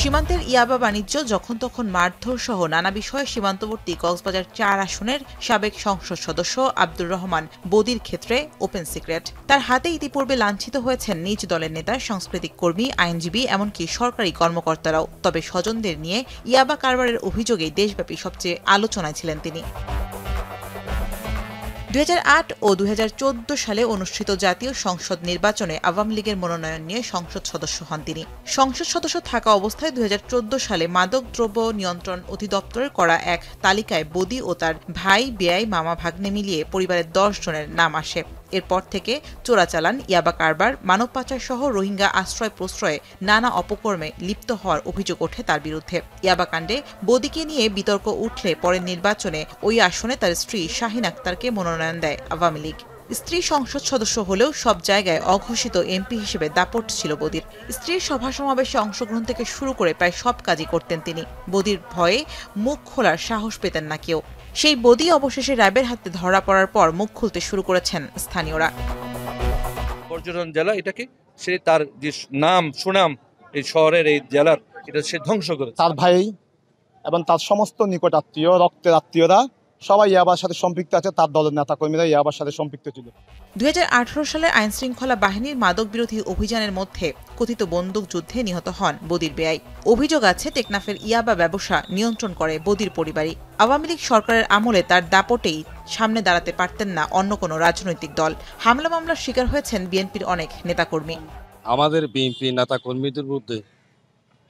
সীমান্তের ইয়াবা বাণিজ্য, যখন তখন মারধর সহ নানা বিষয়ে সীমান্তবর্তী কক্সবাজার ৪ আসনের সাবেক সংসদ সদস্য আব্দুর রহমান বদির ক্ষেত্রে ওপেন সিক্রেট। তার হাতে ইতিপূর্বে লাঞ্ছিত হয়েছেন নিজ দলের নেতা, সাংস্কৃতিক কর্মী, আইনজীবী, এমনকি সরকারি কর্মকর্তারাও। তবে স্বজনদের নিয়ে ইয়াবা কারবারের অভিযোগেই দেশব্যাপী সবচেয়ে আলোচনায় ছিলেন তিনি। ২০০৮ ও ২০১৪ সালে অনুষ্ঠিত জাতীয় সংসদ নির্বাচনে আওয়ামী লীগের মনোনয়ন নিয়ে সংসদ সদস্য হন তিনি। সংসদ সদস্য থাকা অবস্থায় ২০১৪ সালে মাদক দ্রব্য নিয়ন্ত্রণ অধিদপ্তরের করা এক তালিকায় বদি ও তার ভাই, বেয়াই, মামা, ভাগ্নে মিলিয়ে পরিবারের ১০ জনের নাম আসে। এরপর থেকে চোরাচালান, ইয়াবা কারবার, মানব পাচার সহ রোহিঙ্গা আশ্রয় প্রশ্রয়ে নানা অপকর্মে লিপ্ত হওয়ার অভিযোগ ওঠে তার বিরুদ্ধে। ইয়াবা কাণ্ডে বদিকে নিয়ে বিতর্ক উঠলে পরের নির্বাচনে ওই আসনে তার স্ত্রী শাহিন আক্তারকে মনোনয়ন দেয় আওয়ামী লীগ। স্ত্রী সংসদ সদস্য হলেও সব জায়গায় অঘোষিত এমপি হিসেবে দাপট ছিল বদির। স্ত্রীর সভা সমাবেশে অংশগ্রহণ থেকে শুরু করে প্রায় সব কাজই করতেন তিনি। বদির ভয়ে মুখ খোলার সাহস পেতেন না কেউ। সেই বদি অবশেষে র্যাবের হাতে ধরা পড়ার পর মুখ খুলতে শুরু করেছেন স্থানীয়রা। পর্যটন জেলা, এটাকে সে তার যে নাম সুনাম এই শহরের, এই জেলার, এটা সে ধ্বংস করে। তার ভাই এবং তার সমস্ত নিকট আত্মীয়, রক্তের আত্মীয়রা সবাই ইয়াবার সাথে সম্পৃক্ত আছে। তার দলের নেতাকর্মীরা ইয়াবার সাথে সম্পৃক্ত ছিল। ২০১৮ সালে আইনশৃঙ্খলা বাহিনীর মাদক বিরোধী অভিযানের মধ্যে কথিত বন্দুক যুদ্ধে নিহত হন বদির বেয়াই। অভিযোগ আছে টেকনাফের ইয়াবা ব্যবসা নিয়ন্ত্রণ করে বদির পরিবারই। আওয়ামী লীগ সরকারের আমলে তার দাপটেই সামনে দাঁড়াতে পারতেন না অন্য কোনো রাজনৈতিক দল। হামলা মামলার শিকার হয়েছেন বিএনপির অনেক নেতাকর্মী। আমাদের বিএনপি নেতাকর্মীদের বিরুদ্ধে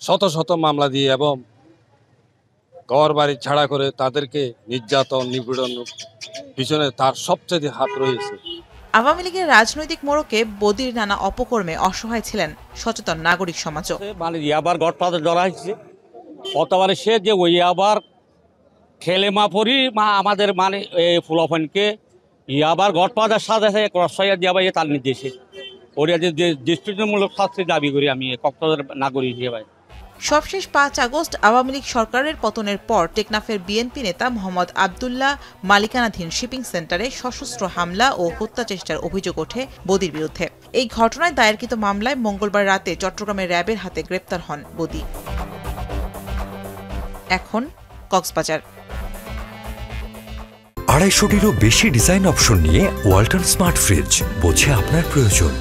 শত শত মামলা দিয়ে এবং ঘর বাড়ি ছাড়া করে তাদেরকে নির্যাতন, নিপীড়ন পিছনে তার সবচেয়ে হাত রয়েছে। আওয়ামী লীগের রাজনৈতিক মোড়কে বদির নানা অপকর্মে অসহায় ছিলেন সচেতন নাগরিক সমাজও। মানে ইয়াবার গডফাদার ধরা হয়েছে কতবারে, সে যে ওই ইয়াবার খেলে মাপরি মা আমাদের মানে ফুলাফানকে ইয়াবার গডফাদার সাথে ক্রসফায়ার দেওয়া তার নির্দেশে ওরা যে দৃষ্টিমূলক শাস্তি দাবি করি আমি কক্সবাজার নাগরিক হিসেবে। সবশেষ ৫ আগস্ট আওয়ামী লীগ সরকারের পতনের পর টেকনাফের বিএনপি নেতা মোহাম্মদ আবদুল্লাহ মালিকানাধীন শিপিং সেন্টারে সশস্ত্র হামলা ও হত্যা চেষ্টার অভিযোগ ওঠে বদির বিরুদ্ধে। এই ঘটনায় দায়েরকৃত মামলায় মঙ্গলবার রাতে চট্টগ্রামের র্যাবের হাতে গ্রেপ্তার হন বদি। এখন কক্সবাজার। ২৫০টিরও বেশি ডিজাইন অপশন নিয়ে ওয়ালটন স্মার্ট ফ্রিজ, বোঝে আপনার প্রয়োজন।